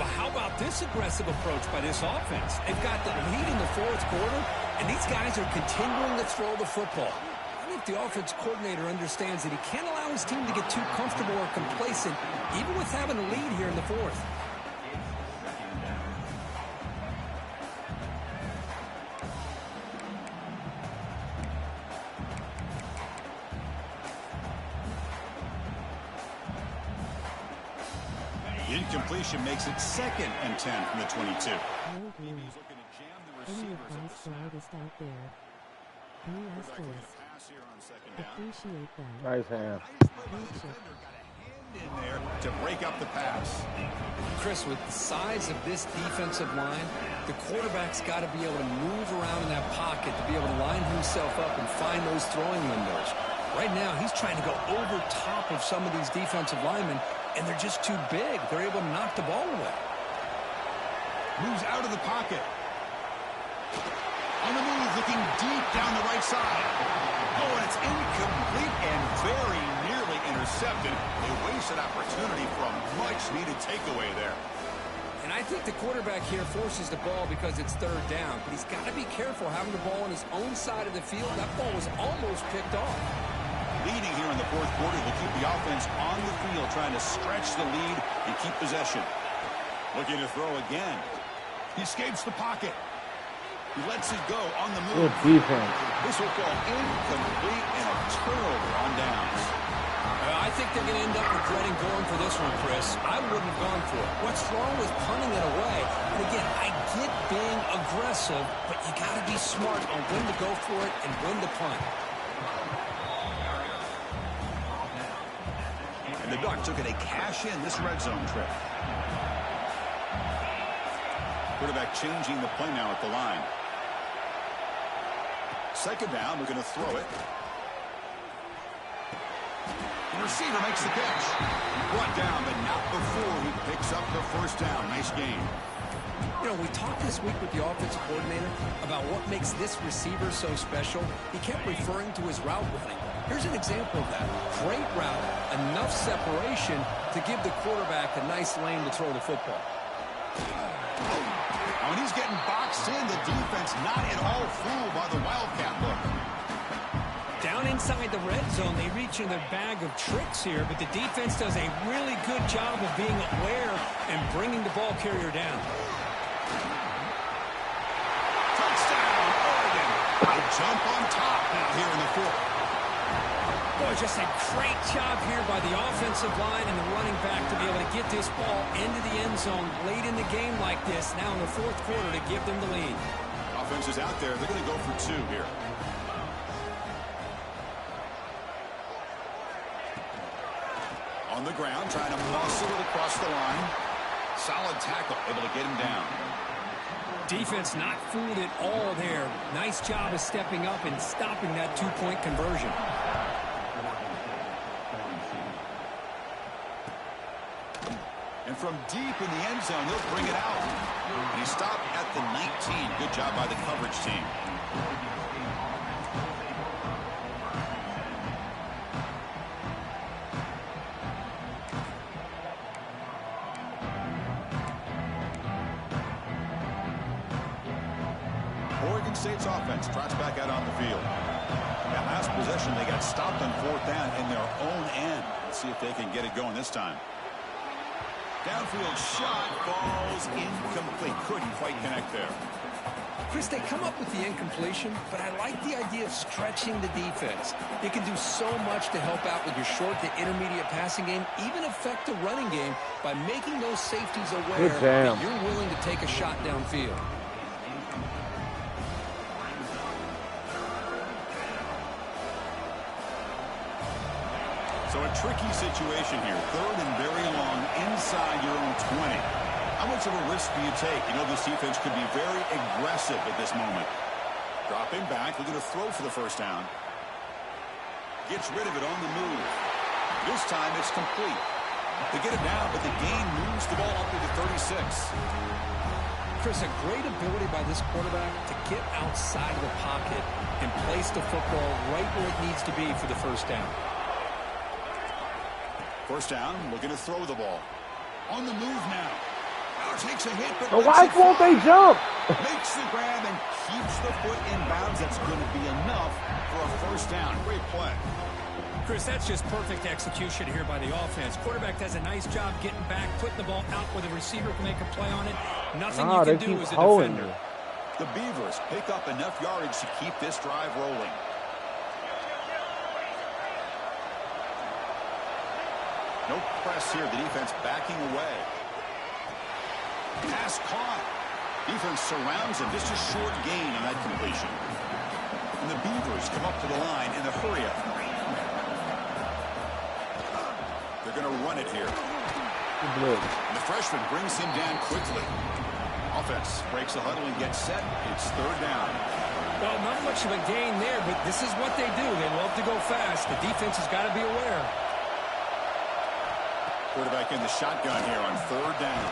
But how about this aggressive approach by this offense? They've got the lead in the 4th quarter, and these guys are continuing to throw the football. I think the offense coordinator understands that he can't allow his team to get too comfortable or complacent, even with having a lead here in the 4th. Incompletion makes it 2nd and 10 from the 22. Any advice for artists out there? Be nice to us. Appreciate that. Nice hand. In there to break up the pass. Chris, with the size of this defensive line, the quarterback's got to be able to move around in that pocket to be able to line himself up and find those throwing windows. Right now, he's trying to go over top of some of these defensive linemen, and they're just too big. They're able to knock the ball away. Moves out of the pocket. On the move, looking deep down the right side. Oh, and it's incomplete and very nearly intercepted. A wasted opportunity for a much-needed takeaway there. And I think the quarterback here forces the ball because it's 3rd down, but he's got to be careful having the ball on his own side of the field. That ball was almost picked off. Leading here in the 4th quarter will keep the offense on the field, trying to stretch the lead and keep possession. Looking to throw again. He escapes the pocket. He lets it go on the move. Good defense. This will fall incomplete and a turnover on downs. I think they're going to end up regretting going for this one, Chris. I wouldn't have gone for it. What's wrong with punting it away? And again, I get being aggressive, but you got to be smart on when to go for it and when to punt. And the Ducks looking to cash in this red zone trip. Quarterback changing the play now at the line. Second down, we're going to throw it. The receiver makes the catch. Brought down, but not before he picks up the first down. Nice game. You know, we talked this week with the offensive coordinator about what makes this receiver so special. He kept referring to his route running. Here's an example of that. Great route, enough separation to give the quarterback a nice lane to throw the football. When he's getting boxed in, the defense not at all fooled by the Wildcat look. Down inside the red zone, they reach in their bag of tricks here, but the defense does a really good job of being aware and bringing the ball carrier down. Touchdown, Oregon. A jump on top now here in the fourth. Boy, just a great job here by the offensive line and the running back to be able to get this ball into the end zone late in the game like this, now in the fourth quarter to give them the lead. Offense is out there. They're going to go for two here. On the ground, trying to muscle it across the line. Solid tackle, able to get him down. Defense not fooled at all there. Nice job of stepping up and stopping that two-point conversion. And from deep in the end zone, they'll bring it out. And he stopped at the 19. Good job by the coverage team. Oregon State's offense trots back out on the field. That last possession, they got stopped on fourth down in their own end. Let's see if they can get it going this time. Downfield shot falls incomplete. Couldn't quite connect there. Chris, they come up with the incompletion, but I like the idea of stretching the defense. It can do so much to help out with your short to intermediate passing game, even affect the running game by making those safeties aware that you're willing to take a shot downfield. So a tricky situation here. Third and very long inside your own 20. How much of a risk do you take? You know this defense could be very aggressive at this moment. Dropping back, looking to throw for the first down. Gets rid of it on the move. This time it's complete. They get it down, but the gain moves the ball up to the 36. Chris, a great ability by this quarterback to get outside of the pocket and place the football right where it needs to be for the first down. First down, looking to throw the ball. On the move now. Now takes a hit, but why won't they jump? Makes the grab and keeps the foot in bounds. That's going to be enough for a first down. Great play. Chris, that's just perfect execution here by the offense. Quarterback does a nice job getting back, putting the ball out where the receiver can make a play on it. Nothing you can do as a defender. The Beavers pick up enough yardage to keep this drive rolling. No press here. The defense backing away. Pass caught. Defense surrounds him. Just a short gain on that completion. And the Beavers come up to the line in a hurry up. They're going to run it here. And the freshman brings him down quickly. Offense breaks the huddle and gets set. It's third down. Well, not much of a gain there, but this is what they do. They love to go fast. The defense has got to be aware. Quarterback in the shotgun here on third down.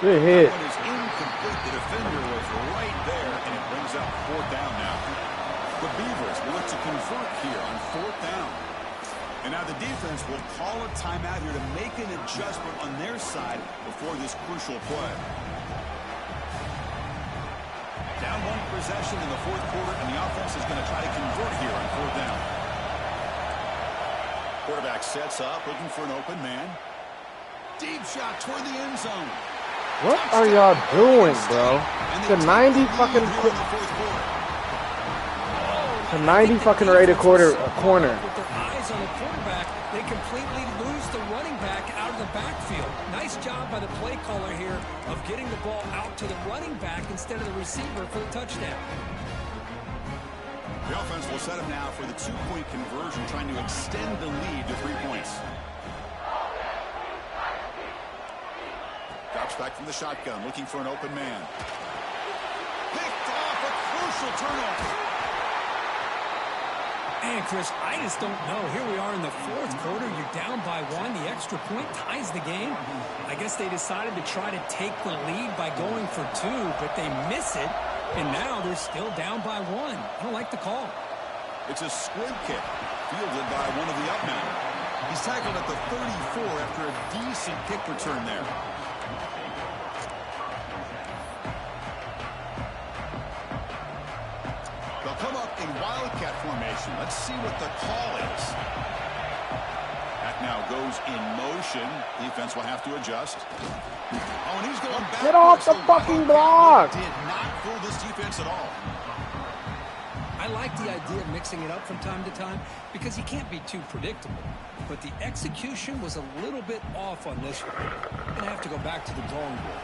Good hit. That one is incomplete. The defender was right there, and it brings up fourth down now. The Beavers will look to convert here on fourth down. And now the defense will call a timeout here to make an adjustment on their side before this crucial play. Down one possession in the fourth quarter, and the offense is going to try to convert here on fourth down. Quarterback sets up, looking for an open man. Deep shot toward the end zone. What are y'all doing, bro? The 90 fucking the 90 fucking rated corner. With their eyes eyes on the quarterback, they completely lose the running back out of the backfield. Nice job by the play caller here of getting the ball out to the running back instead of the receiver for the touchdown. The offense will set up now for the two-point conversion, trying to extend the lead to 3 points. Drops back from the shotgun, looking for an open man. Picked off, a crucial turnover. Man, Chris, I just don't know. Here we are in the fourth quarter. You're down by 1. The extra point ties the game. I guess they decided to try to take the lead by going for 2, but they miss it, and now they're still down by 1. I don't like the call. It's a squib kick, fielded by one of the up men. He's tackled at the 34 after a decent kick return there. They'll come up in wildcat formation. Let's see what the call is. That now goes in motion. Defense will have to adjust. Oh, and he's going back. Get off the fucking block! Did not fool this defense at all. I like the idea of mixing it up from time to time because you can't be too predictable. But the execution was a little bit off on this one. Going to have to go back to the drawing board.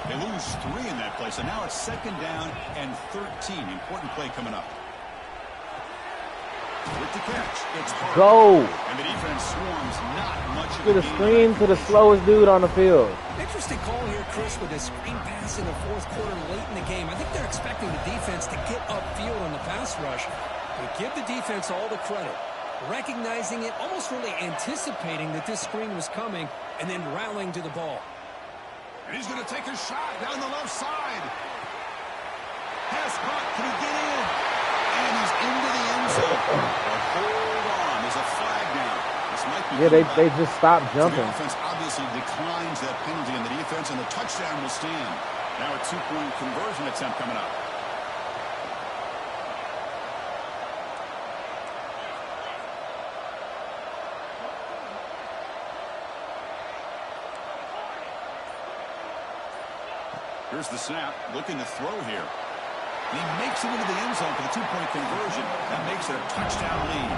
They lose 3 in that play, so now it's 2nd down and 13. Important play coming up. With the catch, it's hard. Go! And the defense swarms not much of Get a gain screen to the tonight. slowest dude on the field. Interesting call here, Chris, with a screen pass in the fourth quarter late in the game. I think they're expecting the defense to get upfield on the pass rush. But give the defense all the credit. Recognizing it, almost really anticipating that this screen was coming, and then rallying to the ball. And he's going to take a shot down the left side. Pass caught. Can he get in? And he's into the end zone. But hold on. There's a flag now. This might be Yeah, they just stopped So jumping. the offense obviously declines that penalty in the defense, and the touchdown will stand. Now a 2-point conversion attempt coming up. Here's the snap, looking to throw here. And he makes it into the end zone for the 2-point conversion. That makes it a touchdown lead.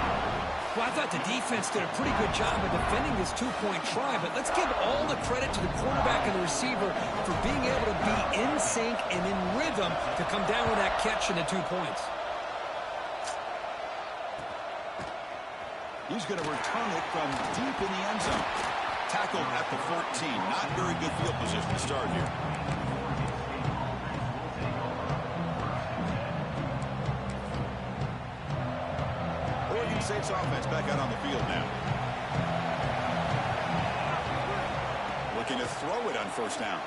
Well, I thought the defense did a pretty good job of defending this 2-point try, but let's give all the credit to the quarterback and the receiver for being able to be in sync and in rhythm to come down with that catch and the 2 points. He's going to return it from deep in the end zone. Tackled at the 14. Not very good field position to start here. Oregon State's offense back out on the field now. Looking to throw it on 1st down.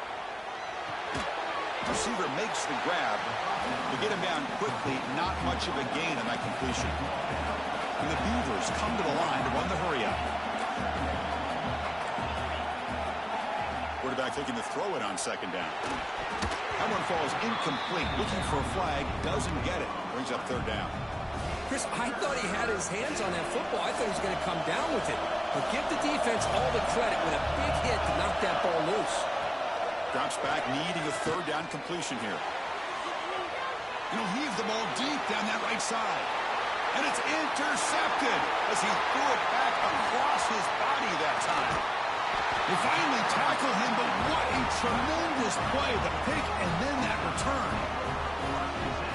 Receiver makes the grab. To get him down quickly, not much of a gain on that completion. And the Beavers come to the line to run the hurry-up. Quarterback looking to throw it on 2nd down. That one falls incomplete. Looking for a flag, doesn't get it. Brings up 3rd down. Chris, I thought he had his hands on that football. I thought he was going to come down with it. But give the defense all the credit with a big hit to knock that ball loose. Drops back, needing a 3rd down completion here. He'll heave the ball deep down that right side. And it's intercepted as he threw it back across his body that time. They finally tackle him, but what a tremendous play. The pick and then that return.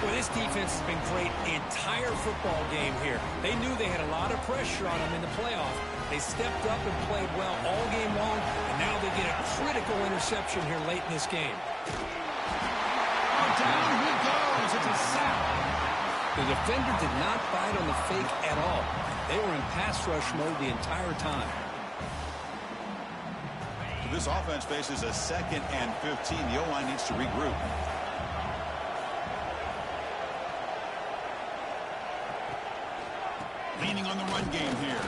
Well, this defense has been great the entire football game here. They knew they had a lot of pressure on them in the playoff. They stepped up and played well all game long, and now they get a critical interception here late in this game. Oh, down he goes. It's a sack. The defender did not bite on the fake at all. They were in pass rush mode the entire time. This offense faces a 2nd and 15. The O-line needs to regroup. Leaning on the run game here.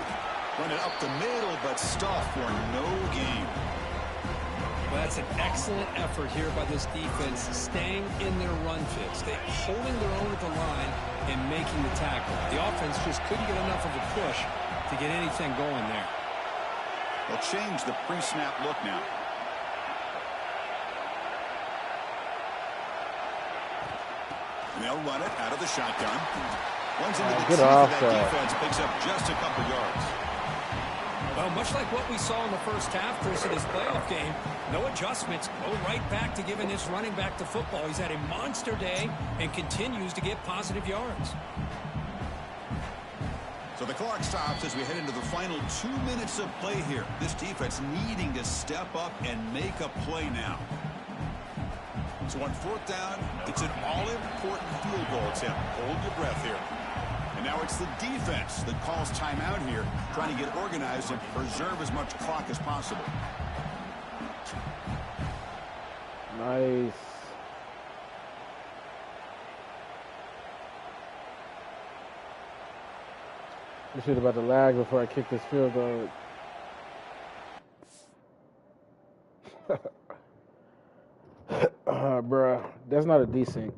Run it up the middle, but stuff for no gain. Well, that's an excellent effort here by this defense, staying in their run fits. They're holding their own at the line and making the tackle. The offense just couldn't get enough of a push to get anything going there. They'll change the pre-snap look now. And they'll run it out of the shotgun. Runs into the Good teeth of that offside. defense, picks up just a couple yards. Well, much like what we saw in the first half, Chris, in his playoff game, no adjustments. Go right back to giving this running back the football. He's had a monster day and continues to get positive yards. So the clock stops as we head into the final 2 minutes of play here. This defense needing to step up and make a play now. So on fourth down, it's an all-important field goal attempt. Hold your breath here. And now it's the defense that calls timeout here, trying to get organized and preserve as much clock as possible. Nice. I should about to lag before I kick this field goal. Bruh, that's not a desync.